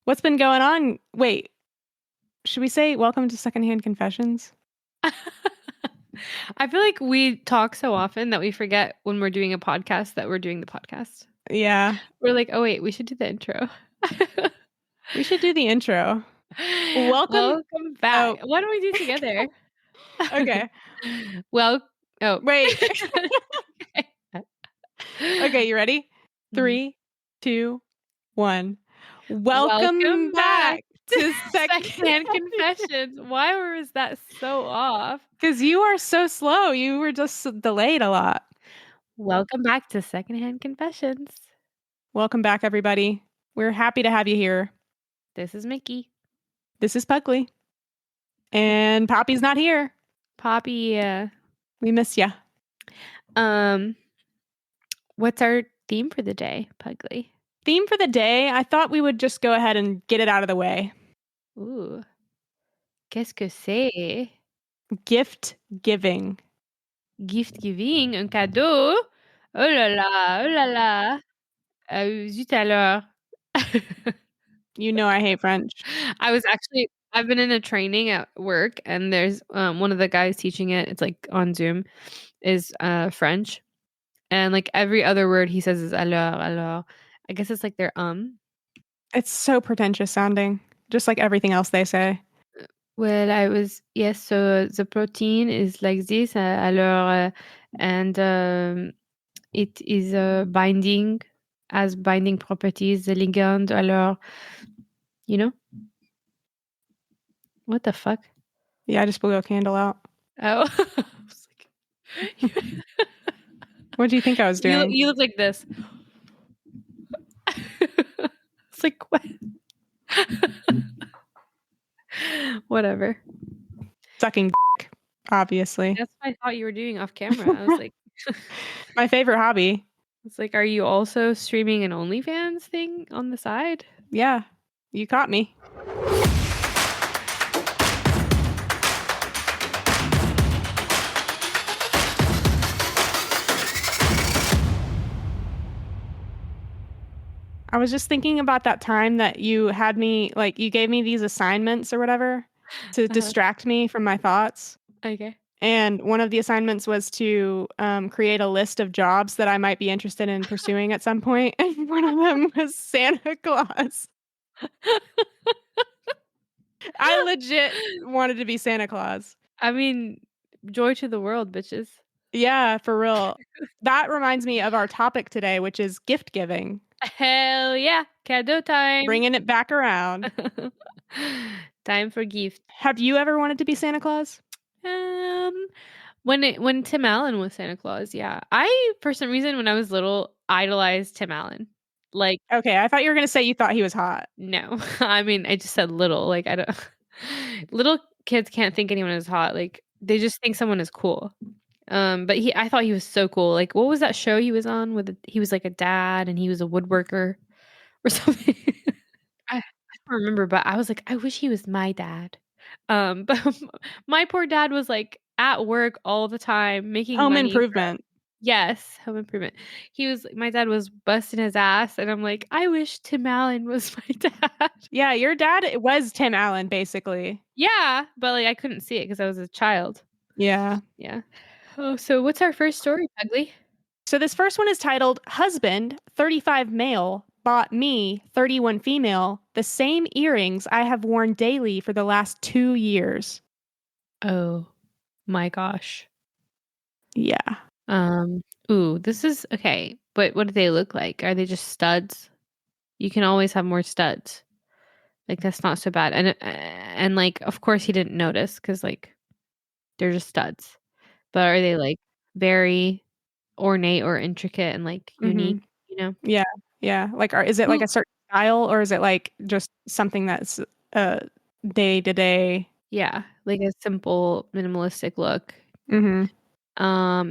What's been going on? Wait, should we say welcome to Secondhand Confessions? I feel like we talk so often that we forget when we're doing a podcast that we're doing the podcast. Yeah, We're like, oh wait, we should do the intro. we should do the intro. Welcome. Welcome back. Oh, Why don't we do it together? okay. Well, oh. Wait. Okay, you ready? Mhm. 3, 2, 1. Welcome back Back to to Secondhand Confessions. Why was that so off? Because you are so slow. You were just delayed a lot. Welcome back to Secondhand Confessions. Welcome back, everybody. We're happy to have you here. This is Mickey. This is Pugly. And Poppy's not here. Poppy, We miss ya. what's our theme for the day, Pugly? Theme for the day, I thought we would just go ahead and get it out of the way. Ooh. Qu'est-ce que c'est? Gift giving. Gift giving, un cadeau? Oh là là, oh là là. Zut alors. You know I hate French. I've been in a training at work, and there's one of the guys teaching it, it's like on Zoom, is French. And like every other word he says is alors. I guess it's like their It's so pretentious sounding, just like everything else they say. Well, yes, so the protein is like this, alors, and it is has binding properties, the ligand, alors, you know? What the fuck? Yeah, I just blew a candle out. Oh. I was like, What do you think I was doing? you look like this. It's like, what? Whatever. Sucking dick, obviously. That's what I thought you were doing off camera. I was like, My favorite hobby. it's like, are you also streaming an OnlyFans thing on the side? Yeah, you caught me. I was just thinking about that time that you had me, like, you gave me these assignments or whatever to distract me from my thoughts. Okay. And one of the assignments was to create a list of jobs that I might be interested in pursuing at some point. And one of them was Santa Claus. I legit wanted to be Santa Claus. I mean, joy to the world, bitches. Yeah, for real. That reminds me of our topic today, which is gift giving. Hell yeah. Cadeau time. Bringing it back around. Time for gift. Have you ever wanted to be Santa Claus? When Tim Allen was Santa Claus, yeah. I, for some reason, when I was little, idolized Tim Allen. Like, Okay, I thought you were going to say you thought he was hot. no. I mean, I just said little. Like, I don't. Little kids can't think anyone is hot. Like, they just think someone is cool. But I thought he was so cool. Like, what was that show he was on he was like a dad and he was a woodworker or something? I don't remember, but I was like, I wish he was my dad. But my poor dad was like at work all the time making Home money. Improvement. Yes, Home Improvement. My dad was busting his ass, and I'm like, I wish Tim Allen was my dad. Yeah, your dad was Tim Allen, basically. Yeah, but like I couldn't see it because I was a child. Yeah. Yeah. Oh, so what's our first story, Pugly? So this first one is titled Husband, 35 male, bought me, 31 female, the same earrings I have worn daily for the last 2 years. Oh my gosh. Yeah. Ooh, this is okay, but what do they look like? Are they just studs? You can always have more studs. Like that's not so bad. And like of course he didn't notice cuz like they're just studs. But are they like very ornate or intricate and like unique, you know? Yeah. Yeah. Like is it like a certain style or is it like just something that's day to day? Yeah, like a simple minimalistic look. Mhm.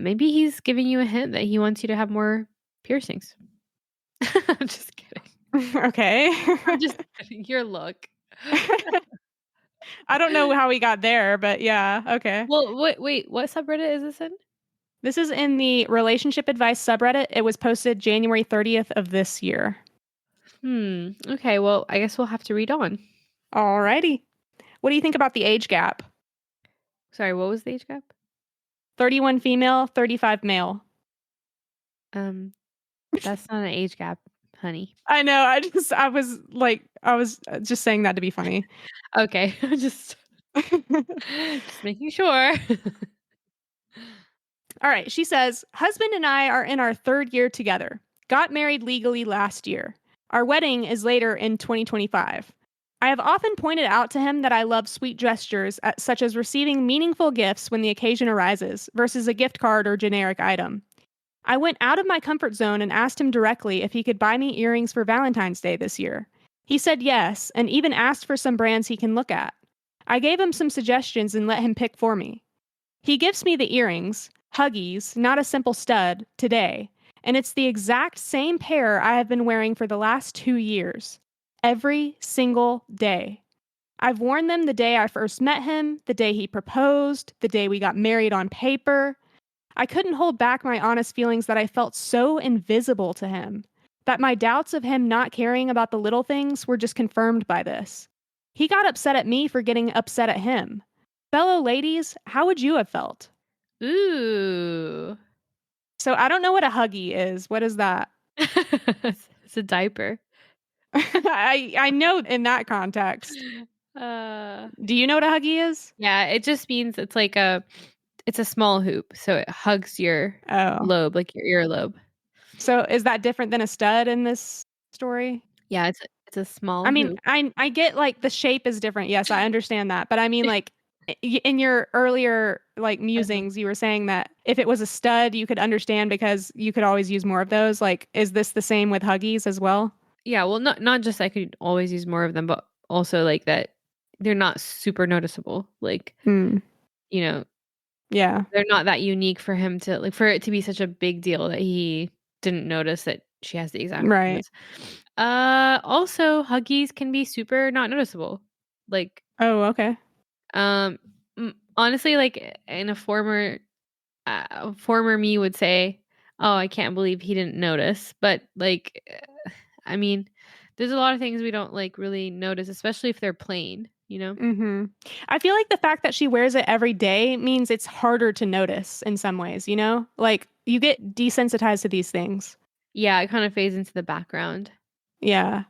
Maybe he's giving you a hint that he wants you to have more piercings. I'm just kidding. Okay. I'm just kidding. Your look. I don't know how we got there, but yeah, okay. Well, wait, what subreddit is this in? This is in the relationship advice subreddit. It was posted January 30th of this year. Okay, well, I guess we'll have to read on. Alrighty. What do you think about the age gap? Sorry, what was the age gap? 31 female, 35 male. Um, that's not an age gap, honey. I know. I was just saying that to be funny. Okay, just making sure. All right. She says, husband and I are in our third year together. Got married legally last year. Our wedding is later in 2025. I have often pointed out to him that I love sweet gestures, such as receiving meaningful gifts when the occasion arises, versus a gift card or generic item. I went out of my comfort zone and asked him directly if he could buy me earrings for Valentine's Day this year. He said yes, and even asked for some brands he can look at. I gave him some suggestions and let him pick for me. He gives me the earrings, Huggies, not a simple stud, today, and it's the exact same pair I have been wearing for the last 2 years. Every single day. I've worn them the day I first met him, the day he proposed, the day we got married on paper. I couldn't hold back my honest feelings that I felt so invisible to him, that my doubts of him not caring about the little things were just confirmed by this. He got upset at me for getting upset at him. Fellow ladies, how would you have felt? Ooh. So I don't know what a Huggy is. What is that? It's a diaper. I know in that context. Uh, Do you know what a Huggy is? yeah, it just means it's a small hoop, so it hugs your Oh. lobe, like your earlobe. So is that different than a stud in this story? Yeah, it's a small I mean, hoop. I get like the shape is different. Yes, I understand that. But I mean like in your earlier like Uh-huh. musings, you were saying that if it was a stud, you could understand because you could always use more of those. Like, is this the same with Huggies as well? Yeah, well, not just I could always use more of them, but also like that they're not super noticeable. Like, Mm, you know, yeah. they're not that unique for him to like for it to be such a big deal that he didn't notice that she has the exact same Right. as. Also, Huggies can be super not noticeable. Like, Oh, okay. um, honestly, like in a former me would say, "Oh, I can't believe he didn't notice." But like, I mean, there's a lot of things we don't like really notice, especially if they're plain, you know? Mhm. I feel like the fact that she wears it every day means it's harder to notice in some ways, you know? Like, you get desensitized to these things. Yeah, it kind of fades into the background. Yeah.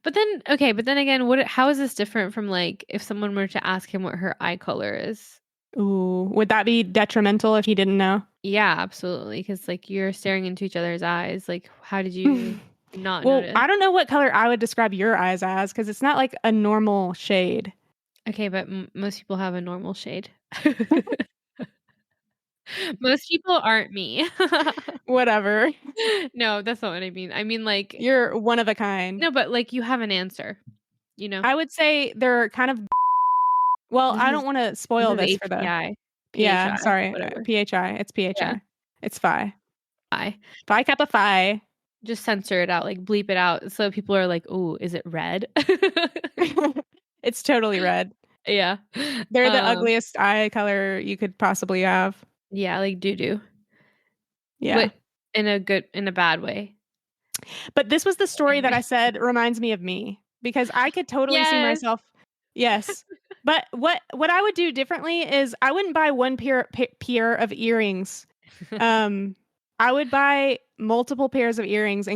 But then again, how is this different from like if someone were to ask him what her eye color is? Ooh, would that be detrimental if he didn't know? Yeah, absolutely. Because like you're staring into each other's eyes. Like, how did you not Well, notice? I don't know what color I would describe your eyes as because it's not like a normal shade. Okay, but most people have a normal shade. Most people aren't me. Whatever. No, that's not what I mean. I mean, like, You're one of a kind. no, but like you have an answer, you know? I would say they're kind of well, This I is don't wanna this spoil is this for the HPI, yeah, PHI, sorry, whatever. PHI. It's Yeah, PHI. It's Phi. I Phi Kappa Phi. just censor it out, like bleep it out, so people are like, "Oh, is it red?" It's totally red. Yeah. They're the Um, ugliest eye color you could possibly have. yeah, like doo-doo, Yeah. but in a bad way. But this was the story that I Anyway. said reminds me of me because I could totally see Yes. myself. Yes. But what I would do differently is I wouldn't buy one pair of earrings. Um I would buy multiple pairs of earrings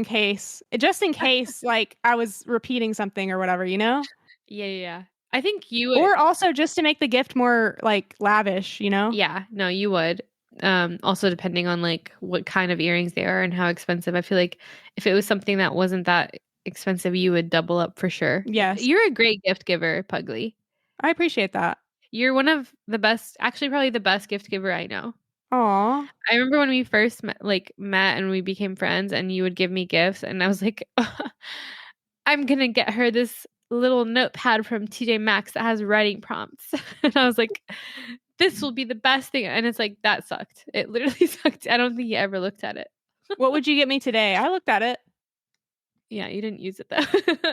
just in case like I was repeating something or whatever, you know? Yeah, yeah, yeah. I think you would. Or also just to make the gift more like lavish, you know? Yeah, no, you would. Also depending on, like, what kind of earrings they are and how expensive. I feel like if it was something that wasn't that expensive, you would double up for sure. Yes. You're a great gift giver, Pugly. I appreciate that. You're one of the best actually, probably the best gift giver I know. Aw. I remember when we first met and we became friends and you would give me gifts and I was like, "I'm gonna get her this little notepad from TJ Maxx that has writing prompts." And I was like, "This will be the best thing." And it's like, that sucked. It literally sucked. I don't think he ever looked at it. What would you get me today? I looked at it. Yeah, you didn't use it though.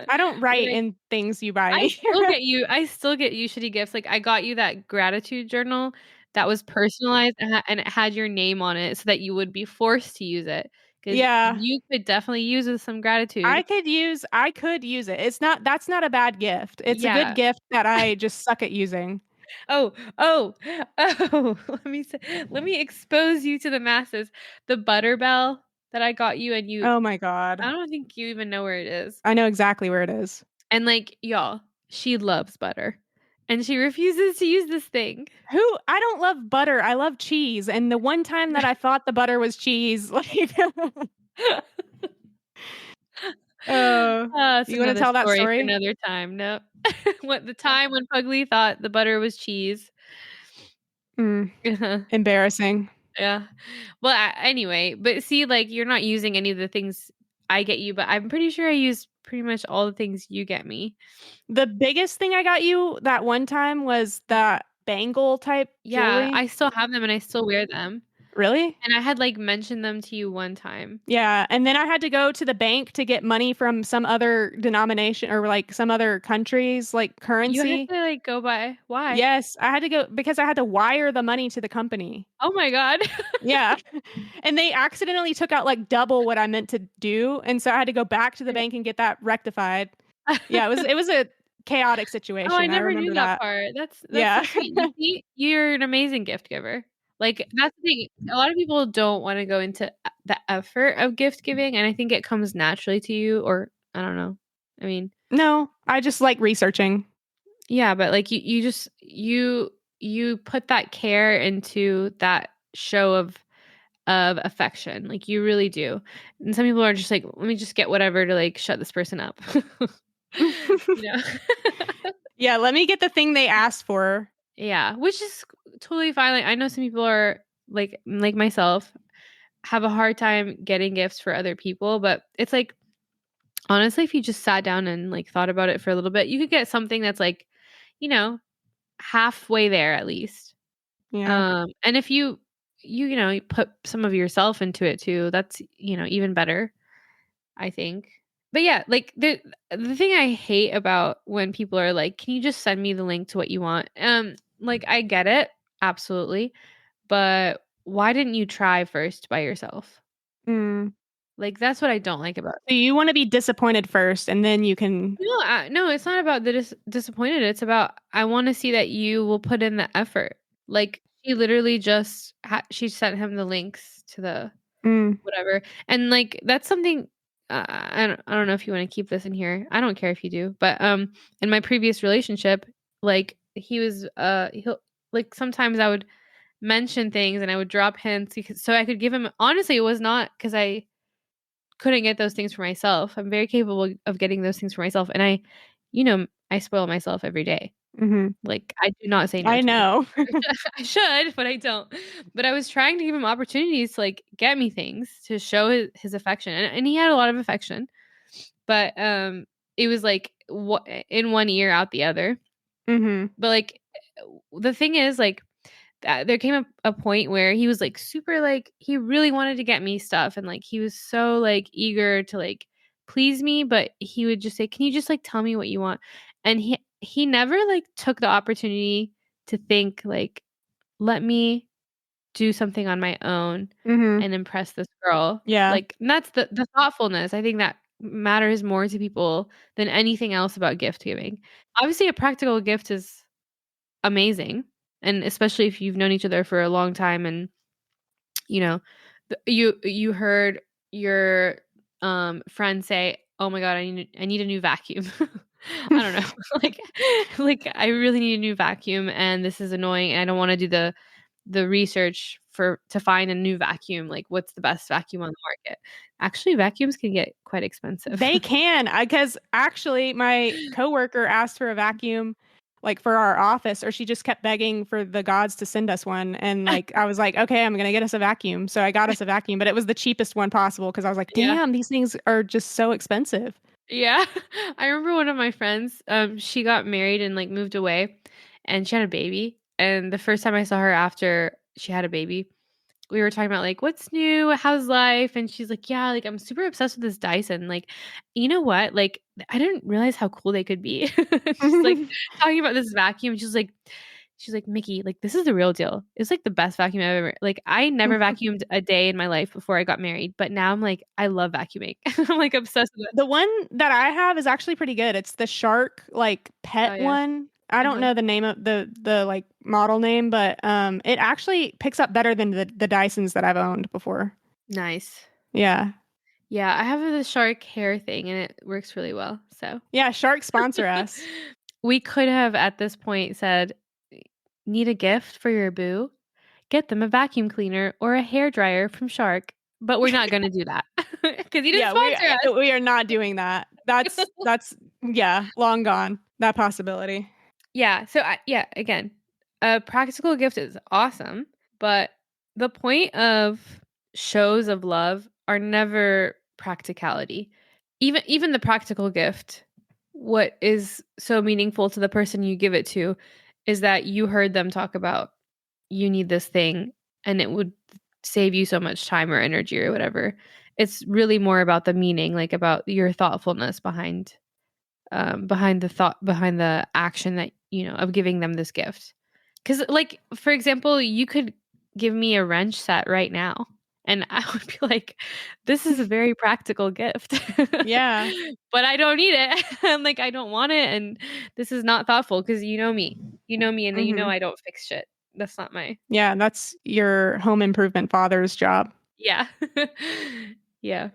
I don't But write in things you buy I me. still get you shitty gifts. Like, I got you that gratitude journal that was personalized and it had your name on it so that you would be forced to use it 'cause Yeah. you could definitely use with some I gratitude. could use it. That's not a bad gift. It's a good Yeah. gift that I just suck at using. Oh, oh, oh, let me expose you to the masses. The butter bell that I got you, and Oh my god. I don't think you even know where it is. I know exactly where it is. And, like, y'all, she loves butter, and she refuses to use this thing. I don't love butter, I love cheese, and the one time that I thought the butter was cheese, like, It's you wanna another tell that story for story? another time. No. What the time when Pugly thought the butter was cheese. Mm, Uh-huh. embarrassing. Yeah. Well, anyway, but see, like, you're not using any of the things I get you, but I'm pretty sure I use pretty much all the things you get me. The biggest thing I got you that one time was that bangle type Yeah, jewelry. I still have them and I still wear them. Really? And I had, like, mentioned them to you one time. Yeah, and then I had to go to the bank to get money from some other denomination or, like, some other country's, like, You had currency. to, like, go by why? Yes, I had to go because I had to wire the money to the company. Oh my god. Yeah, and they accidentally took out, like, double what I meant to do, and so I had to go back to the bank and get that rectified. Yeah, it was a chaotic Oh, I situation, I never knew remember that that. part. That's Yeah. so sweet. You see, you're an amazing gift giver. Like, that's the thing. A lot of people don't wanna go into the effort of gift giving, and I think it comes naturally to you, or I don't know. I mean, No, I just like researching. yeah, but, like, you just you put that care into that show of affection, like, you really do. And some people are just like, "Let me just get whatever to, like, shut this person up." You know? Yeah, let me get the thing they asked for. Yeah, which is totally fine. Like, I know some people are like myself, have a hard time getting gifts for other people, but it's like, honestly, if you just sat down and, like, thought about it for a little bit, you could get something that's, like, you know, halfway there at least. Yeah. And if you put some of yourself into it too, that's, even better, I think. But yeah, like, the thing I hate about when people are like, "Can you just send me the link to what you want?" Like, I get it, absolutely, but why didn't you try first by yourself? Mm. Like, that's what I don't like about So you wanna be disappointed first, and then you can no, it's not about the disappointed, it's about I wanna see that you will put in the effort. Like, she literally just she sent him the links to the mm, whatever, and, like, that's something I don't know if you wanna keep this in here, I don't care if you do, but, in my previous relationship, like, he'll like, sometimes I would mention things and I would drop hints so I could give him honestly, it was not because I couldn't get those things for myself. I'm very capable of getting those things for myself, and I spoil myself every day. mhm. Like, I do not say no I to myself. know. I should, but I don't. But I was trying to give him opportunities to, like, get me things to show his affection, and he had a lot of affection, but, it was, like, in one ear, out the other. Mhm. But, like, the thing is, like, there came a point where he was, like, super, like he really wanted to get me stuff, and, like, he was so, like, eager to, like, please me, but he would just say, "Can you just, like, tell me what you want?" And he never, like, took the opportunity to think, like, "Let me do something on my own Mhm. and impress this girl." Yeah. Like, and that's the thoughtfulness, I think that matters more to people than anything else about gift giving. Obviously, a practical gift is amazing, and especially if you've known each other for a long time and, you know, you heard your, friend say, "Oh my god, I need a new vacuum." I don't know, like "I really need a new vacuum, and this is annoying, and I don't wanna do the research to find a new vacuum, like, what's the best vacuum on the market?" Actually, vacuums can get quite expensive. They can, because actually my coworker asked for a vacuum, like, for our office, or she just kept begging for the gods to send us one, and, like, I was like, "Okay, I'm gonna get us a vacuum." So I got us a vacuum, but it was the cheapest one possible because I was like, Yeah. "Damn, these things are just so expensive." Yeah. I remember one of my friends, she got married and, like, moved away, and she had a baby, and the first time I saw her after she had a baby, we were talking about, like, "What's new? How's life?" And she's like, "Yeah, like, I'm super obsessed with this Dyson, like, you know what? Like, I didn't realize how cool they could be." She's, like, talking about this vacuum, she's like, She's like, "Mickey, like, this is the real deal. It's, like, the best vacuum I've ever" like, I never vacuumed a day in my life before I got married, but now I'm like, I love vacuuming. I'm, like, obsessed with it. The one that I have is actually pretty good. It's the Shark, like, Oh, pet yeah. one. I don't Uh-huh. know the name of the, like, model name, but, it actually picks up better than the Dysons that I've owned before. Nice. Yeah. Yeah, I have the shark hair thing, and it works really well, so Yeah, Shark sponsor us. we could have, at this point, said, "Need a gift for your boo? Get them a vacuum cleaner or a hair dryer from Shark," but we're not gonna do that because he didn't Yeah, sponsor us. we are not doing that. That's yeah, long gone, that possibility. Yeah, so yeah, again, a practical gift is awesome, but the point of shows of love are never practicality. Even the practical gift, what is so meaningful to the person you give it to is that you heard them talk about you need this thing and it would save you so much time or energy or whatever. It's really more about the meaning, like about your thoughtfulness behind the thought, behind the action that, of giving them this gift. Because, like, for example, you could give me a wrench set right now, and I would be like, this is a very practical gift. Yeah. But I don't need it. I'm like, I don't want it. And this is not thoughtful because you know me. You know me, and Mhm. I don't fix shit. That's not my. Yeah, that's your home improvement father's job. Yeah. Yeah.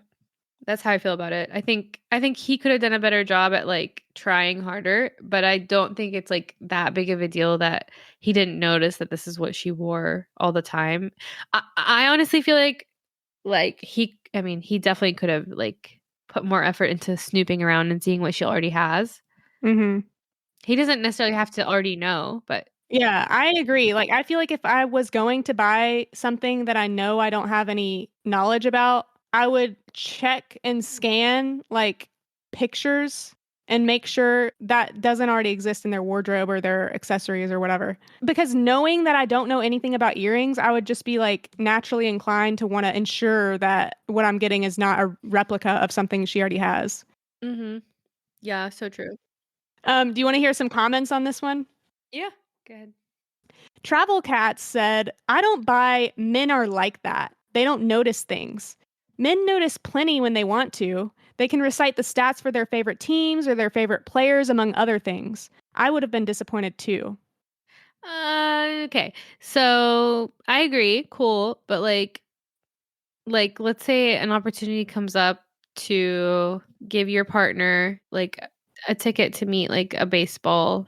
That's how I feel about it. I think he could have done a better job at, like, trying harder, but I don't think it's, like, that big of a deal that he didn't notice that this is what she wore all the time. I honestly feel like he definitely could have, like, put more effort into snooping around and seeing what she already has. Mhm. He doesn't necessarily have to already know, but Yeah, I agree. Like, I feel like if I was going to buy something that I know I don't have any knowledge about, I would check and scan, like, pictures and make sure that doesn't already exist in their wardrobe or their accessories or whatever. Because knowing that I don't know anything about earrings, I would just be, like, naturally inclined to wanna ensure that what I'm getting is not a replica of something she already has. Mhm. Yeah, so true. Do you wanna hear some comments on this one? Yeah. Go ahead. Travel Cats said, I don't buy men are like that. They don't notice things. Men notice plenty when they want to. They can recite the stats for their favorite teams or their favorite players, among other things. I would have been disappointed too. Okay. So I agree, cool, but like let's say an opportunity comes up to give your partner like a ticket to meet like a baseball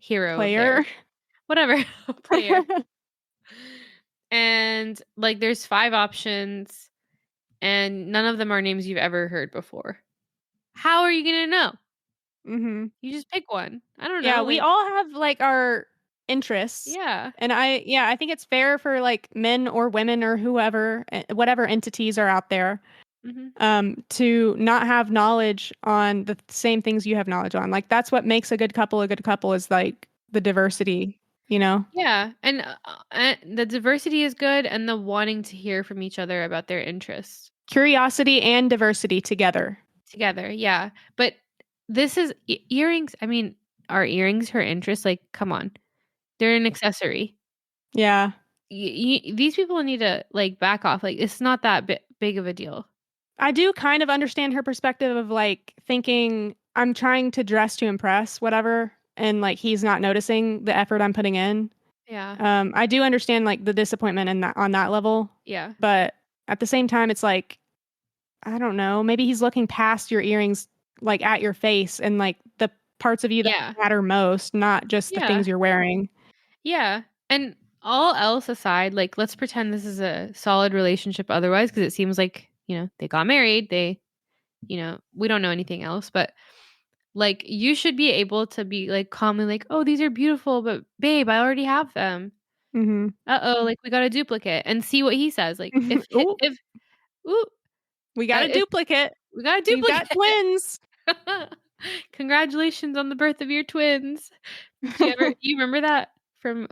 hero of Player. theirs, whatever, player. And like there's 5 options and none of them are names you've ever heard before. How are you going to know? hmm You just pick one. I don't Yeah, know, we like all have like our interests. yeah. And I think it's fair for like men or women or whoever, whatever entities are out there, Mhm. to not have knowledge on the same things you have knowledge on. Like that's what makes a good couple is like the diversity, you know? Yeah, and the diversity is good and the wanting to hear from each other about their interests Curiosity and diversity together. together. Yeah. But this is earrings. I mean, are earrings her interest? Like, come on. They're an accessory. Yeah. These people need to like back off. Like, it's not that big of a deal. I do kind of understand her perspective of like thinking I'm trying to dress to impress, whatever, and like he's not noticing the effort I'm putting in. Yeah. I do understand like the disappointment in that on that level, Yeah. but at the same time, it's like I don't know, maybe he's looking past your earrings, like at your face and like the parts of you that Yeah. matter most, not just the Yeah. things you're wearing. Yeah. And all else aside, like, let's pretend this is a solid relationship otherwise, because it seems like, they got married. We don't know anything else, but like, you should be able to be, like, calmly like, "Oh, these are beautiful, but babe, I already have them. Mhm. Uh-oh, like, we got a duplicate," and see what he says. Like, Ooh, if ooh, we got a if duplicate. we got a We've got duplicate. twins. Congratulations on the birth of your twins. Do you remember that from,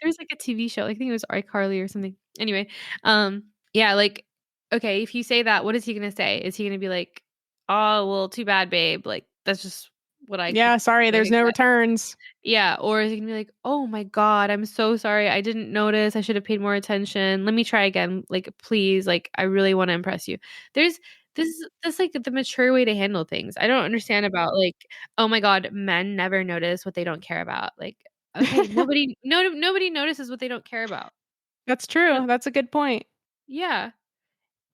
there's, like, a TV show, I think it was iCarly or something. Anyway, yeah, like, okay, if you say that, what is he gonna say? Is he gonna be like, "Oh, well, too bad, babe, like, that's just what I Yeah, sorry, what I there's no get. returns. Yeah, or is he gonna be like, "Oh my god, I'm so sorry. I didn't notice. I should have paid more attention. Let me try again. Like, please, like, I really wanna impress you." There's this like the mature way to handle things. I don't understand about like, "Oh my god, men never notice what they don't care about." Like, okay, nobody notices what they don't care about. That's No, true. That's a good point. yeah.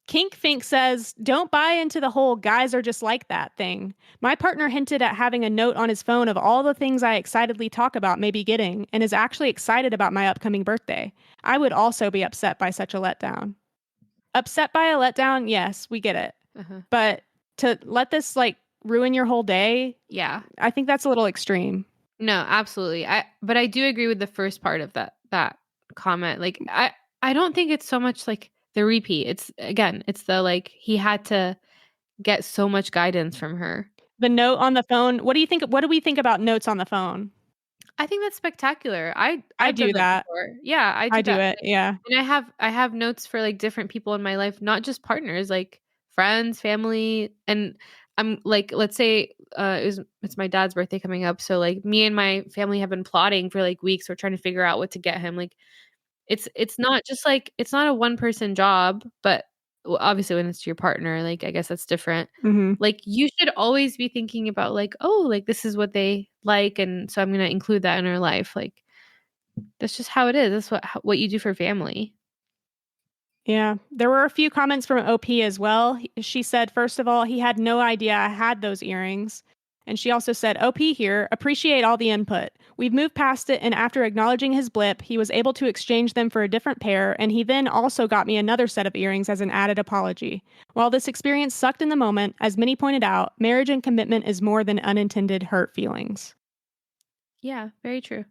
Kink Fink says, "Don't buy into the whole guys are just like that thing. My partner hinted at having a note on his phone of all the things I excitedly talk about maybe getting and is actually excited about my upcoming birthday. I would also be upset by such a letdown." Upset by a letdown, yes, we get it. Uh-huh. But to let this like ruin your whole day, Yeah. I think that's a little extreme. No, absolutely. But I do agree with the first part of that comment. Like I don't think it's so much like the repeat. It's again, it's the like he had to get so much guidance from her. The note on the phone, what do you think? What do we think about notes on the phone? I think that's spectacular. I I've done do that that. before. Yeah, I I do do that. it. Yeah. And I have notes for like different people in my life, not just partners, like friends, family, and I'm like, let's say it's my dad's birthday coming up, so like me and my family have been plotting for like weeks. We're trying to figure out what to get him. Like it's not just like it's not a one person job, but obviously when it's your partner, like I guess that's different. Mhm. Like you should always be thinking about like, oh, like this is what they like, and so I'm gonna include that in our life. Like that's just how it is. That's what you do for family. Yeah, there were a few comments from OP as well. She said, first of all, he had no idea I had those earrings. And she also said, OP here, appreciate all the input. We've moved past it, and after acknowledging his blip, he was able to exchange them for a different pair, and he then also got me another set of earrings as an added apology. While this experience sucked in the moment, as many pointed out, marriage and commitment is more than unintended hurt feelings. Yeah, very true.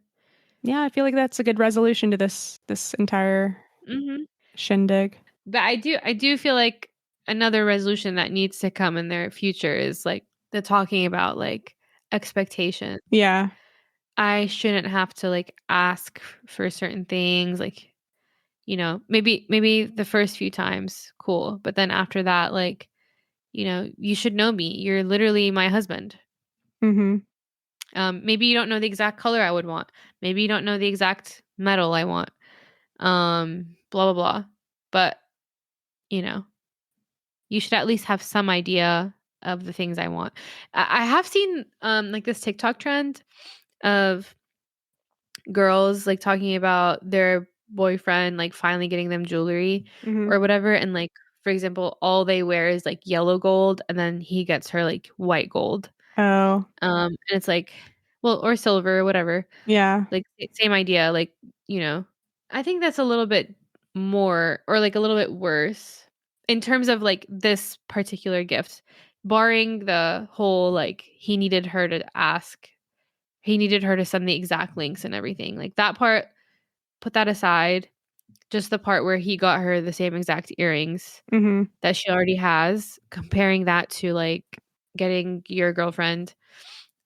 Yeah, I feel like that's a good resolution to this entire Mhm. shindig. But I do feel like another resolution that needs to come in their future is like the talking about like expectation. Yeah. I shouldn't have to like ask for certain things like maybe the first few times cool, but then after that like you should know me. You're literally my husband. Mhm. Maybe you don't know the exact color I would want. Maybe you don't know the exact metal I want. Blah blah blah. But, you know, you should at least have some idea of the things I want. I have seen like this TikTok trend of girls like talking about their boyfriend like finally getting them jewelry Mhm. or whatever, and like for example, all they wear is like yellow gold and then he gets her like white gold. Oh, And it's like, well, or silver, whatever. yeah. Like same idea, like, you know. I think that's a little bit more or like a little bit worse in terms of like this particular gift. Barring the whole like he needed her to send the exact links and everything. Like that part, put that aside. Just the part where he got her the same exact earrings Mhm. that she already has, comparing that to like getting your girlfriend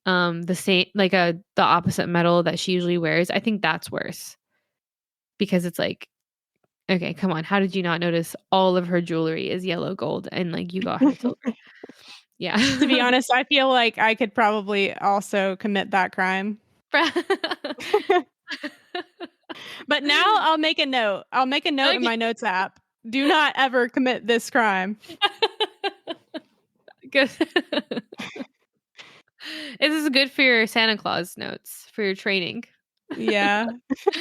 the same like the opposite metal that she usually wears. I think that's worse because it's like, okay, come on, how did you not notice all of her jewelry is yellow gold and like you got her silver? Yeah. To be honest, I feel like I could probably also commit that crime. But now I'll make a note. I'll make a note in Okay. my notes app. Do not ever commit this crime. Good. This is good for your Santa Claus notes for your training. Yeah.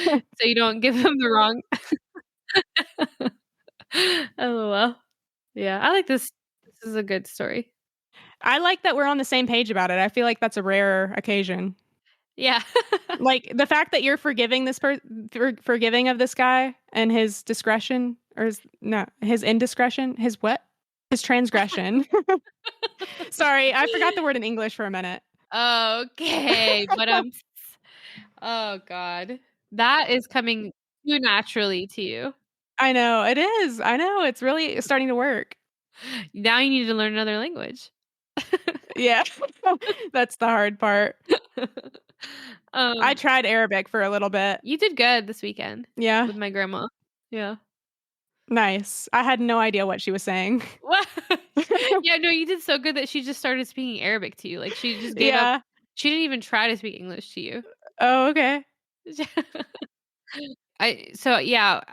So you don't give them the wrong. LOL. Yeah, I like this. This is a good story. I like that we're on the same page about it. I feel like that's a rare occasion. Yeah. Like the fact that you're forgiving forgiving of this guy and his discretion or his indiscretion, his what? His transgression. Sorry, I forgot the word in English for a minute. Okay, but, oh god. That is coming too naturally to you. I know, it is. I know, it's really starting to work. Now you need to learn another language. Yeah. That's the hard part. I Um, tried Arabic for a little bit. you did good this weekend Yeah. with my grandma. Yeah. Nice. I had no idea what she was saying. What? Yeah, no, you did so good that she just started speaking Arabic to you, like, she just gave up Yeah. She didn't even try to speak English to you. Oh, okay.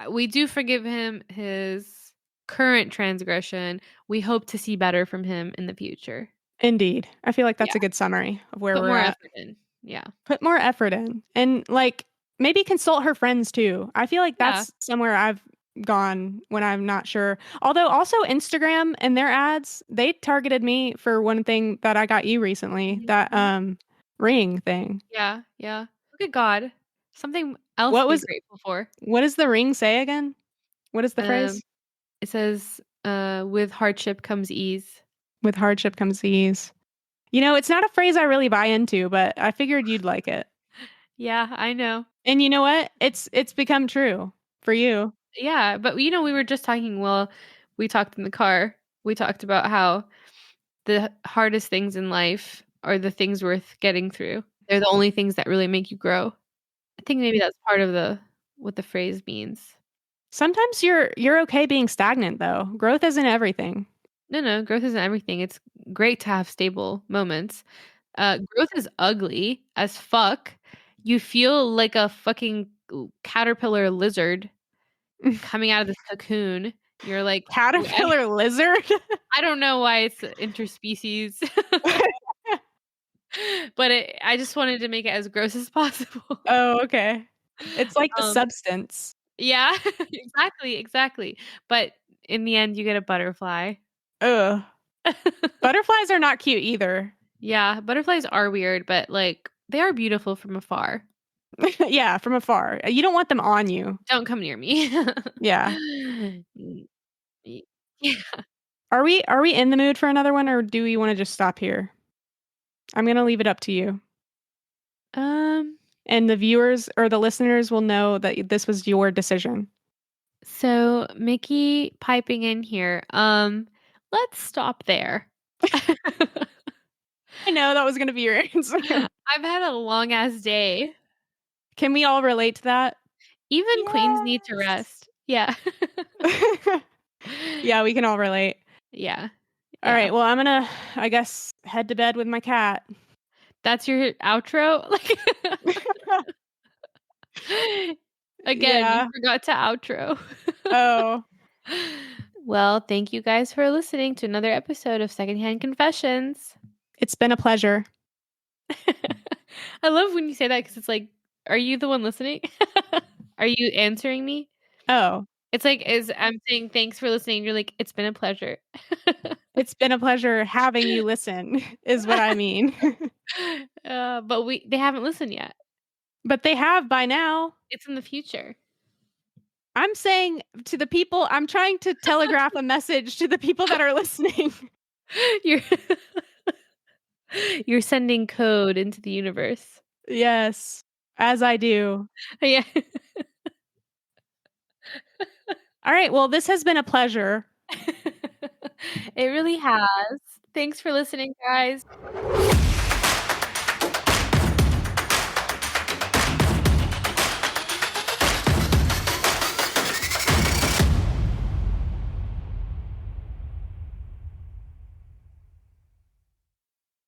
We do forgive him his current transgression. We hope to see better from him in the future. Indeed. I feel like that's Yeah. a good summary of where Put we're more at. effort in. Yeah. Put more effort in and, like, maybe consult her friends too. I feel like Yeah. that's somewhere I've gone when I'm not sure. Although also Instagram and their ads, they targeted me for one thing that I got you recently, that, Mhm. ring thing. Yeah, yeah. Look at God. Something else What to be was grateful for. what does the ring say again? What is the Um, phrase? it says, "With hardship comes ease." With hardship comes ease. You know, it's not a phrase I really buy into, but I figured you'd like it. Yeah, I know. And you know what? It's become true for you. Yeah, but, we were just talking we talked in the car. We talked about how the hardest things in life are the things worth getting through. They're the only things that really make you grow. I think maybe that's part of what the phrase means. Sometimes you're okay being stagnant though. Growth isn't everything. No, no, growth isn't everything. It's great to have stable moments. Growth is ugly as fuck. You feel like a fucking caterpillar lizard coming out of this cocoon. You're like, Caterpillar lizard? I don't know why it's interspecies, but I just wanted to make it as gross as possible. Oh, okay. It's like the Um, substance. yeah, exactly, exactly. But in the end, you get a butterfly. Ugh. Butterflies are not cute either. Yeah, butterflies are weird, but like they are beautiful from afar. Yeah, from afar. You don't want them on you. Don't come near me. Yeah. Mm, yeah. Are we in the mood for another one or do we wanna just stop here? I'm gonna leave it up to you. Um, And the viewers or the listeners will know that this was your decision. so Mickey piping in here. Let's stop there. I know that was gonna be your answer. I've had a long ass day. Can we all relate to that? Even queens need to Yes. rest. Yeah. Yeah, we can all relate. Yeah. All Yeah. right, well, I'm gonna, I guess, head to bed with my cat. That's your outro? Like again, you Yeah. forgot to outro. Oh, Well, thank you guys for listening to another episode of Secondhand Confessions. it's been a pleasure. I love when you say that because it's like, are you the one listening? Are you answering me? Oh, It's like, I'm saying thanks for listening. You're like, it's been a pleasure. it's been a pleasure having you listen, is what I mean. But they haven't listened yet. But they have by now. It's in the future. I'm saying to the people, I'm trying to telegraph a message to the people that are listening. You're you're sending code into the universe. Yes, as I do. Yeah. All right, well, this has been a pleasure. It really has. Thanks for listening, guys.